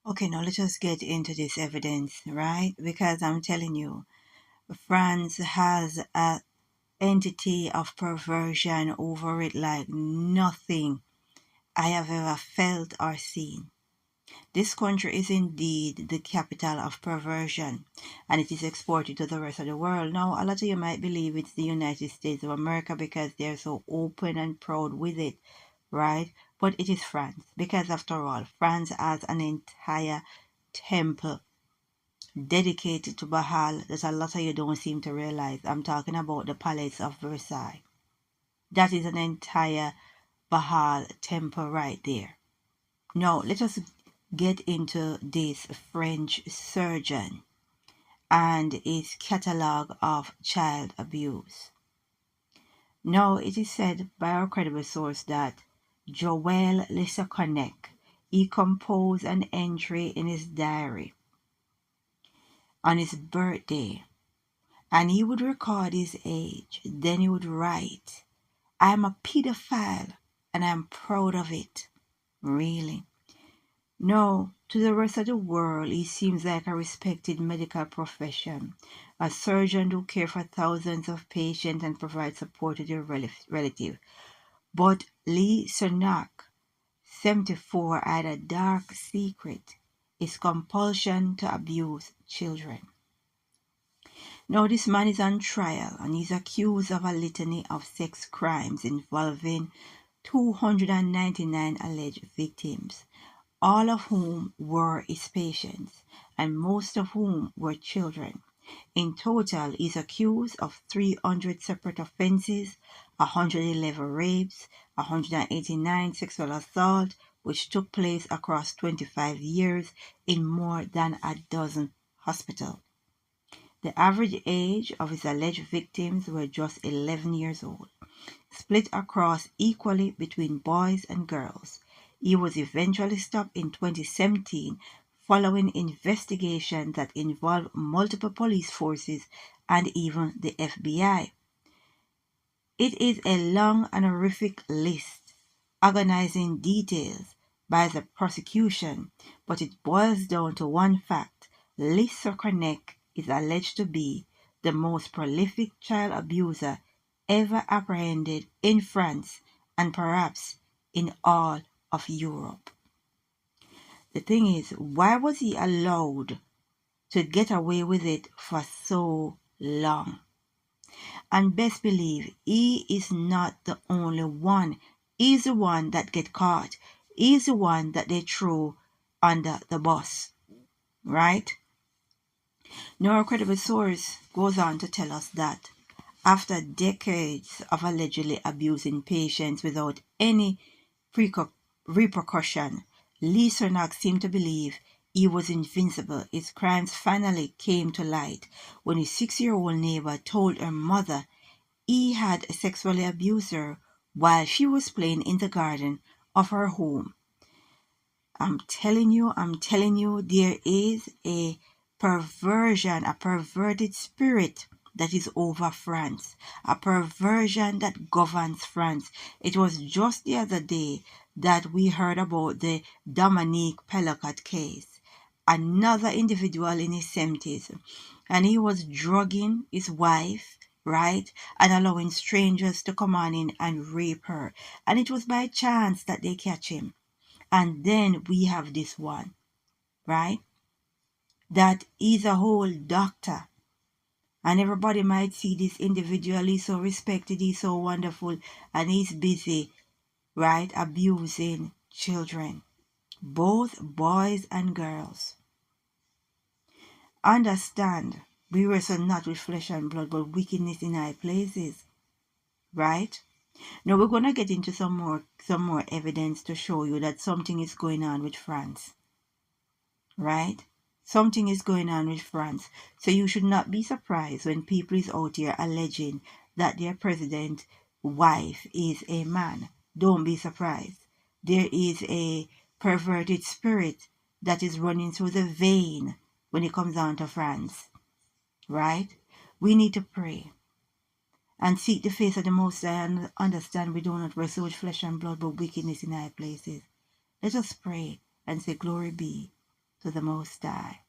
Okay, now let us get into this evidence, right? Because I'm telling you, France has a entity of perversion over it like nothing I have ever felt or seen. This country is indeed the capital of perversion, and it is exported to the rest of the world. Now, a lot of you might believe it's the United States of America because they're so open and proud with it, right? But it is France, because after all, France has an entire temple dedicated to Baal that a lot of you don't seem to realize. I'm talking about the Palace of Versailles. That is an entire Baal temple right there. Now, let us get into this French surgeon and his catalogue of child abuse. Now, it is said by our credible source that Joël Lesaconec, he composed an entry in his diary on his birthday, and he would record his age. Then he would write, "I am a pedophile and I am proud of it." Really? No, to the rest of the world, he seems like a respected medical profession, a surgeon who cares for thousands of patients and provides support to their relative. But Lee Sunak, 74, had a dark secret, his compulsion to abuse children. Now, this man is on trial and he's accused of a litany of sex crimes involving 299 alleged victims, all of whom were his patients, and most of whom were children. In total, he is accused of 300 separate offenses, 111 rapes, 189 sexual assault, which took place across 25 years in more than a dozen hospitals. The average age of his alleged victims were just 11 years old, split across equally between boys and girls. He was eventually stopped in 2017 following investigation that involved multiple police forces and even the FBI. It is a long and horrific list, agonizing details by the prosecution, but it boils down to one fact. Lisa Cornec is alleged to be the most prolific child abuser ever apprehended in France and perhaps in all of Europe. The thing is, why was he allowed to get away with it for so long? And best believe, he is not the only one. He's the one that get caught. He's the one that they throw under the bus, right? Now, a credible source goes on to tell us that after decades of allegedly abusing patients without any repercussion, Lee Cernak seemed to believe he was invincible. His crimes finally came to light when his 6-year-old neighbor told her mother he had sexually abused her while she was playing in the garden of her home. I'm telling you, there is a perversion, a perverted spirit that is over France, a perversion that governs France. It was just the other day that we heard about the Dominique Pellicott case, another individual in his 70s, and he was drugging his wife, right, and allowing strangers to come on in and rape her. And it was by chance that they catch him. And then we have this one, right, that is a whole doctor. And everybody might see this individual, he's so respected, he's so wonderful, and he's busy, right, abusing children, both boys and girls. Understand, we wrestle not with flesh and blood, but wickedness in high places, right? Now we're going to get into some more evidence to show you that something is going on with France, right? Something is going on with France. So you should not be surprised when people is out here alleging that their president's wife is a man. Don't be surprised. There is a perverted spirit that is running through the vein when it comes down to France, right? We need to pray and seek the face of the Most High and understand we do not wrestle with flesh and blood, but wickedness in high places. Let us pray and say, glory be to the Most High.